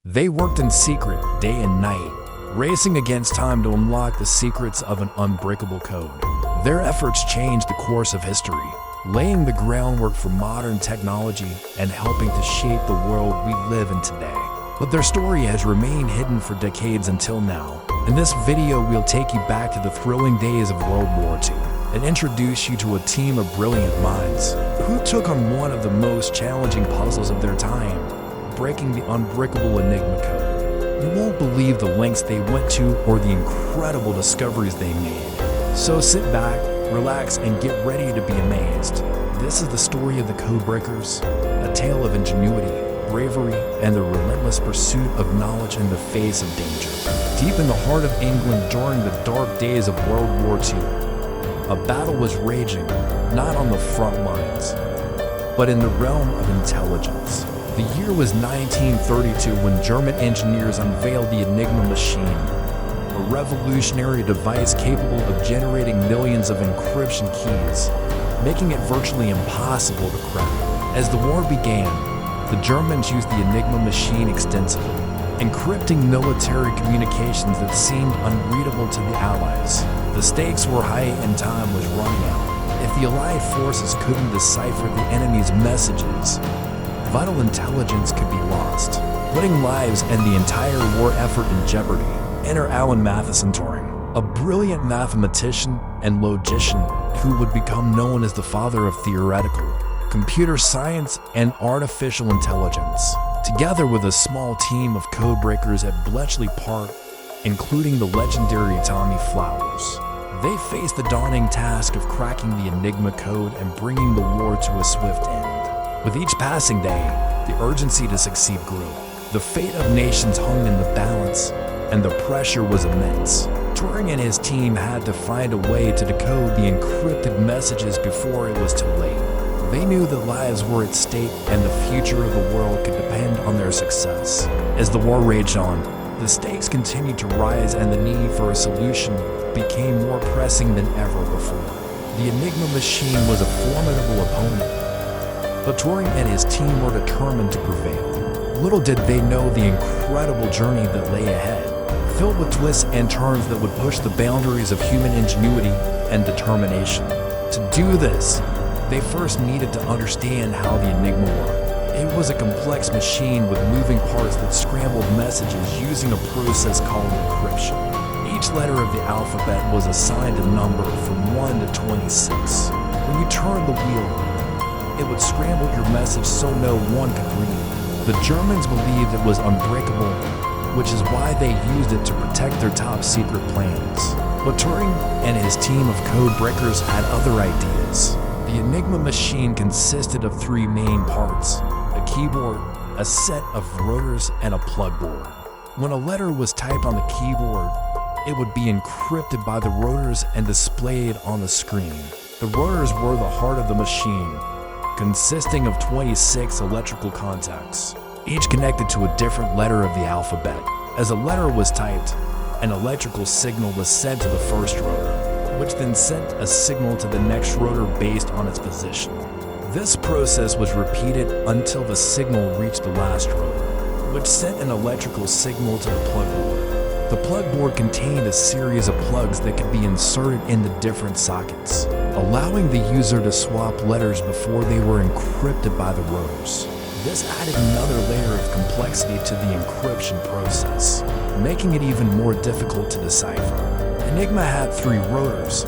They worked in secret, day and night, racing against time to unlock the secrets of an unbreakable code. Their efforts changed the course of history, laying the groundwork for modern technology and helping to shape the world we live in today. But their story has remained hidden for decades until now. In this video, we'll take you back to the thrilling days of World War II and introduce you to a team of brilliant minds who took on one of the most challenging puzzles of their time, breaking the unbreakable Enigma code. You won't believe the lengths they went to or the incredible discoveries they made. So sit back, relax, and get ready to be amazed. This is the story of the Codebreakers, a tale of ingenuity, bravery, and the relentless pursuit of knowledge in the face of danger. Deep in the heart of England during the dark days of World War II, a battle was raging, not on the front lines, but in the realm of intelligence. The year was 1932 when German engineers unveiled the Enigma machine, a revolutionary device capable of generating millions of encryption keys, making it virtually impossible to crack. As the war began, the Germans used the Enigma machine extensively, encrypting military communications that seemed unreadable to the Allies. The stakes were high and time was running out. If the Allied forces couldn't decipher the enemy's messages, vital intelligence could be lost, putting lives and the entire war effort in jeopardy. Enter Alan Matheson Turing, a brilliant mathematician and logician who would become known as the father of theoretical computer science and artificial intelligence. Together with a small team of codebreakers at Bletchley Park, including the legendary Tommy Flowers, they faced the daunting task of cracking the Enigma code and bringing the war to a swift end. With each passing day, the urgency to succeed grew. The fate of nations hung in the balance, and the pressure was immense. Turing and his team had to find a way to decode the encrypted messages before it was too late. They knew that lives were at stake and the future of the world could depend on their success. As the war raged on, the stakes continued to rise and the need for a solution became more pressing than ever before. The Enigma machine was a formidable opponent, but Turing and his team were determined to prevail. Little did they know the incredible journey that lay ahead, filled with twists and turns that would push the boundaries of human ingenuity and determination. To do this, they first needed to understand how the Enigma worked. It was a complex machine with moving parts that scrambled messages using a process called encryption. Each letter of the alphabet was assigned a number from 1 to 26. When you turned the wheel, it would scramble your message so no one could read. The Germans believed it was unbreakable, which is why they used it to protect their top secret plans. But Turing and his team of codebreakers had other ideas. The Enigma machine consisted of three main parts: a keyboard, a set of rotors, and a plug board. When a letter was typed on the keyboard, it would be encrypted by the rotors and displayed on the screen. The rotors were the heart of the machine, consisting of 26 electrical contacts, each connected to a different letter of the alphabet. As a letter was typed, an electrical signal was sent to the first rotor, which then sent a signal to the next rotor based on its position. This process was repeated until the signal reached the last rotor, which sent an electrical signal to the plug board. The plug board contained a series of plugs that could be inserted into different sockets, allowing the user to swap letters before they were encrypted by the rotors. This added another layer of complexity to the encryption process, making it even more difficult to decipher. Enigma had 3 rotors,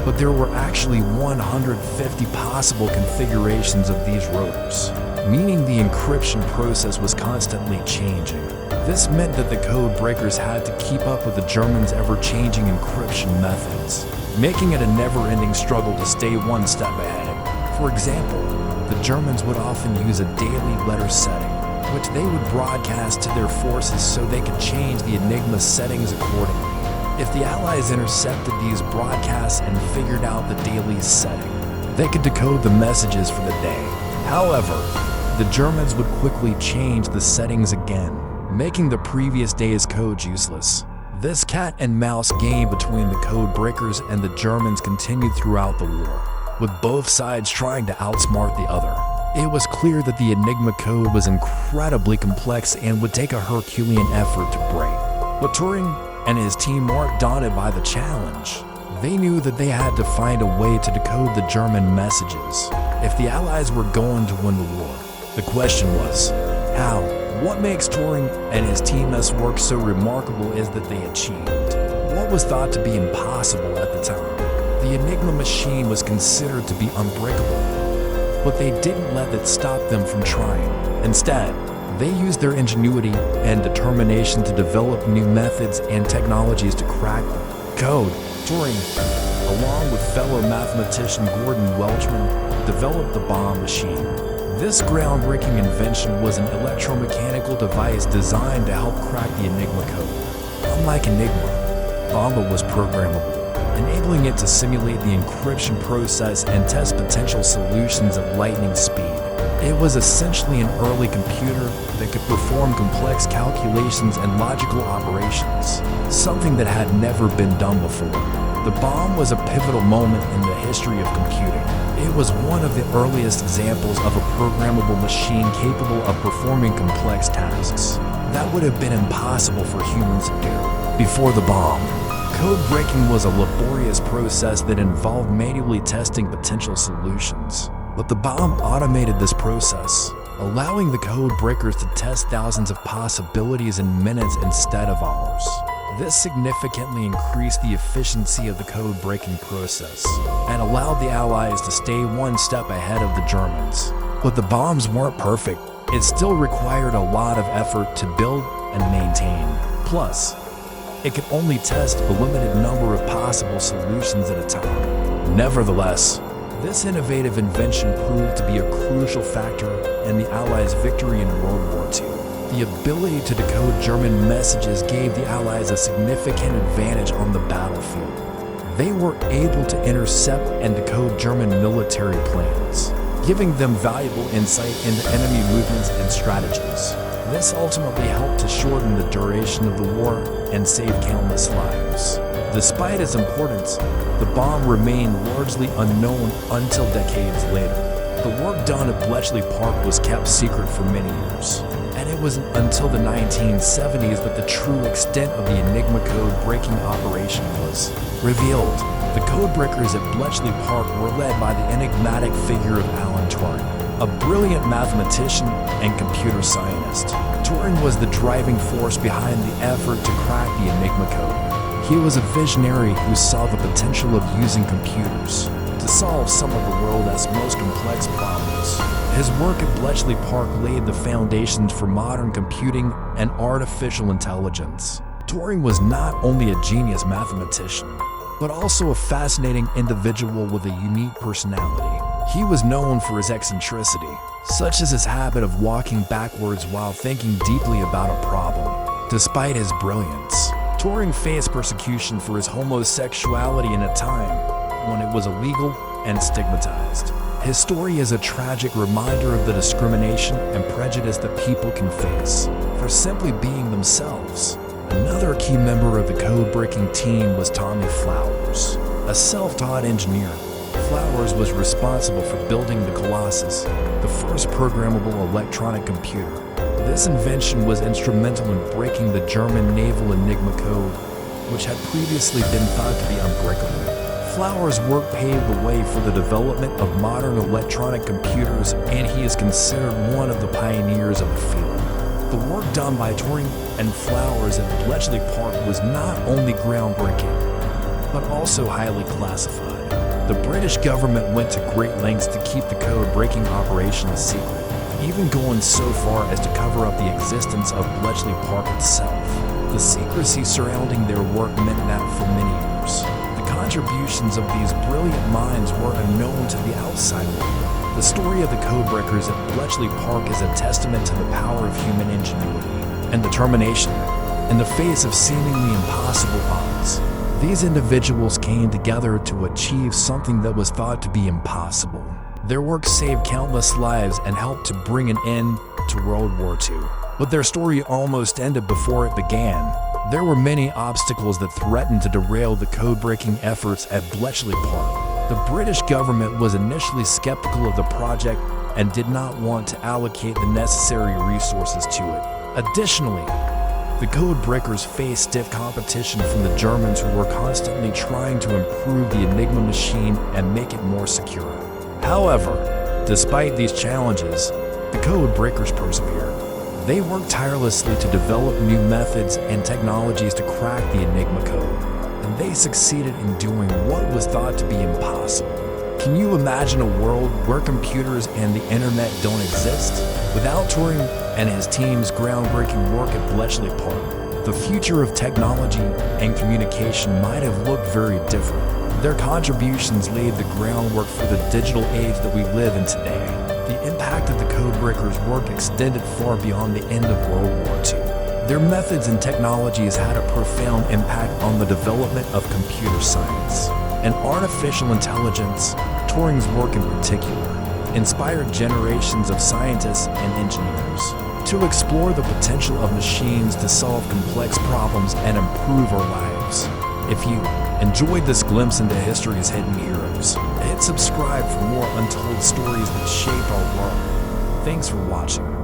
but there were actually 150 possible configurations of these rotors, meaning the encryption process was constantly changing. This meant that the code breakers had to keep up with the Germans' ever-changing encryption methods, making it a never-ending struggle to stay one step ahead. For example, the Germans would often use a daily letter setting, which they would broadcast to their forces so they could change the Enigma settings accordingly. If the Allies intercepted these broadcasts and figured out the daily setting, they could decode the messages for the day. However, the Germans would quickly change the settings again, making the previous day's code useless. This cat and mouse game between the code breakers and the Germans continued throughout the war, with both sides trying to outsmart the other. It was clear that the Enigma code was incredibly complex and would take a Herculean effort to break. But Turing and his team weren't daunted by the challenge. They knew that they had to find a way to decode the German messages if the Allies were going to win the war. The question was, how? What makes Turing and his team's work so remarkable is that they achieved what was thought to be impossible at the time. The Enigma machine was considered to be unbreakable, but they didn't let that stop them from trying. Instead, they used their ingenuity and determination to develop new methods and technologies to crack the code. Turing, along with fellow mathematician Gordon Welchman, developed the bomb machine. This groundbreaking invention was an electromechanical device designed to help crack the Enigma code. Unlike Enigma, Bomba was programmable, enabling it to simulate the encryption process and test potential solutions at lightning speed. It was essentially an early computer that could perform complex calculations and logical operations, something that had never been done before. The bomb was a pivotal moment in the history of computing. It was one of the earliest examples of a programmable machine capable of performing complex tasks that would have been impossible for humans to do. Before the bomb, code breaking was a laborious process that involved manually testing potential solutions. But the bomb automated this process, allowing the code breakers to test thousands of possibilities in minutes instead of hours. This significantly increased the efficiency of the code breaking process and allowed the Allies to stay one step ahead of the Germans. But the bombs weren't perfect. It still required a lot of effort to build and maintain. Plus, it could only test a limited number of possible solutions at a time. Nevertheless, this innovative invention proved to be a crucial factor in the Allies' victory in World War II. The ability to decode German messages gave the Allies a significant advantage on the battlefield. They were able to intercept and decode German military plans, giving them valuable insight into enemy movements and strategies. This ultimately helped to shorten the duration of the war and save countless lives. Despite its importance, the bomb remained largely unknown until decades later. The work done at Bletchley Park was kept secret for many years, and it wasn't until the 1970s that the true extent of the Enigma code breaking operation was revealed. The codebreakers at Bletchley Park were led by the enigmatic figure of Alan Turing, a brilliant mathematician and computer scientist. Turing was the driving force behind the effort to crack the Enigma code. He was a visionary who saw the potential of using computers to solve some of the world's most complex problems. His work at Bletchley Park laid the foundations for modern computing and artificial intelligence. Turing was not only a genius mathematician, but also a fascinating individual with a unique personality. He was known for his eccentricity, such as his habit of walking backwards while thinking deeply about a problem. Despite his brilliance, Turing faced persecution for his homosexuality in a time when it was illegal and stigmatized. His story is a tragic reminder of the discrimination and prejudice that people can face for simply being themselves. Another key member of the code-breaking team was Tommy Flowers, a self-taught engineer. Flowers was responsible for building the Colossus, the first programmable electronic computer. This invention was instrumental in breaking the German naval Enigma code, which had previously been thought to be unbreakable. Flowers' work paved the way for the development of modern electronic computers, and he is considered one of the pioneers of the field. The work done by Turing and Flowers at Bletchley Park was not only groundbreaking, but also highly classified. The British government went to great lengths to keep the code-breaking operation a secret, even going so far as to cover up the existence of Bletchley Park itself. The secrecy surrounding their work meant that for many years, the contributions of these brilliant minds were unknown to the outside world. The story of the codebreakers at Bletchley Park is a testament to the power of human ingenuity and determination in the face of seemingly impossible odds. These individuals came together to achieve something that was thought to be impossible. Their work saved countless lives and helped to bring an end to World War II. But their story almost ended before it began. There were many obstacles that threatened to derail the code-breaking efforts at Bletchley Park. The British government was initially skeptical of the project and did not want to allocate the necessary resources to it. Additionally, the Codebreakers faced stiff competition from the Germans, who were constantly trying to improve the Enigma machine and make it more secure. However, despite these challenges, the Codebreakers persevered. They worked tirelessly to develop new methods and technologies to crack the Enigma code, and they succeeded in doing what was thought to be impossible. Can you imagine a world where computers and the internet don't exist? Without Turing and his team's groundbreaking work at Bletchley Park, the future of technology and communication might have looked very different. Their contributions laid the groundwork for the digital age that we live in today. The impact of the Codebreakers' work extended far beyond the end of World War II. Their methods and technologies had a profound impact on the development of computer science and artificial intelligence. Turing's work in particular inspired generations of scientists and engineers to explore the potential of machines to solve complex problems and improve our lives. If you enjoyed this glimpse into history's hidden heroes, hit subscribe for more untold stories that shape our world. Thanks for watching.